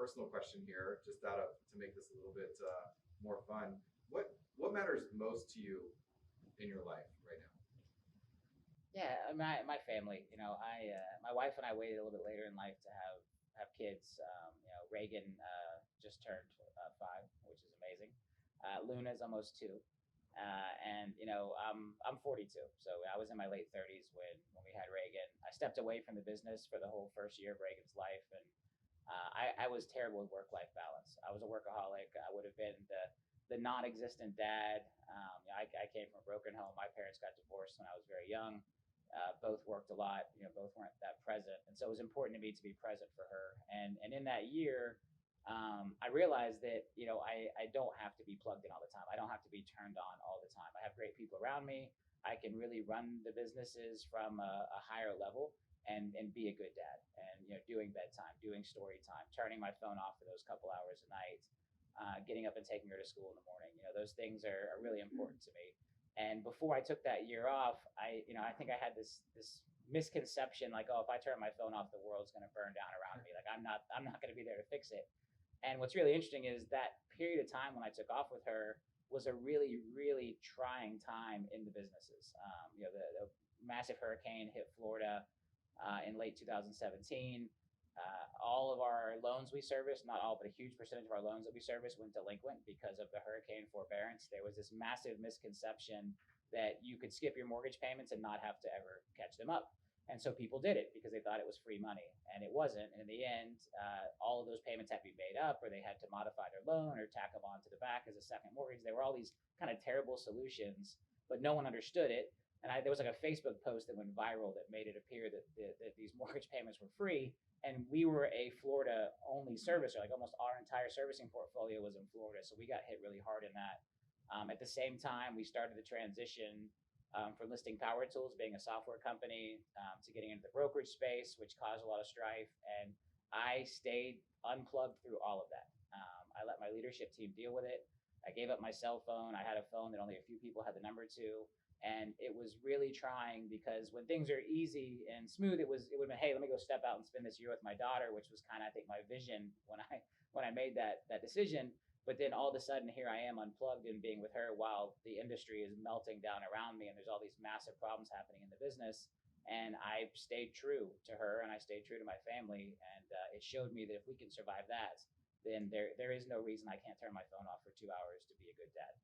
personal question here, just to make this a little bit more fun. What matters most to you in your life right now? Yeah, my family. My wife and I waited a little bit later in life to have kids. Reagan just turned 5, which is amazing. Luna's almost 2, and I'm 42, so I was in my late 30s when we had Reagan. I stepped away from the business for the whole first year of Reagan's life, and I was terrible with work-life balance. I was a workaholic. I would have been the non-existent dad. I came from a broken home. My parents got divorced when I was very young. Both worked a lot. Both weren't that present, and so it was important to me to be present for her. And in that year, I realized that I don't have to be plugged in all the time. I don't have to be turned on all the time. I have great people around me. I can really run the businesses from a higher level and be a good dad. And doing bedtime, doing story time, turning my phone off for those couple hours a night, getting up and taking her to school in the morning. Those things are really important to me. And before I took that year off, I think I had this misconception like, oh, if I turn my phone off, the world's going to burn down around me. Like I'm not going to be there to fix it. And what's really interesting is that period of time when I took off with her was a really, really trying time in the businesses. The massive hurricane hit Florida in late 2017. All of our loans we serviced, not all, but a huge percentage of our loans that we serviced went delinquent because of the hurricane forbearance. There was this massive misconception that you could skip your mortgage payments and not have to ever catch them up. And so people did it because they thought it was free money, and it wasn't. And in the end, all of those payments had to be made up, or they had to modify their loan or tack them onto the back as a second mortgage. There were all these kind of terrible solutions, but no one understood it. And there was like a Facebook post that went viral that made it appear that these mortgage payments were free. And we were a Florida only servicer, like almost our entire servicing portfolio was in Florida. So we got hit really hard in that. At the same time, we started the transition from listing power tools, being a software company, to getting into the brokerage space, which caused a lot of strife. And I stayed unplugged through all of that. I let my leadership team deal with it. I gave up my cell phone. I had a phone that only a few people had the number to. And it was really trying because when things are easy and smooth, it would have been, hey, let me go step out and spend this year with my daughter, which was kind of, I think, my vision when I made that decision. But then all of a sudden, here I am unplugged and being with her while the industry is melting down around me, and there's all these massive problems happening in the business. And I stayed true to her, and I stayed true to my family, and it showed me that if we can survive that, then there is no reason I can't turn my phone off for 2 hours to be a good dad.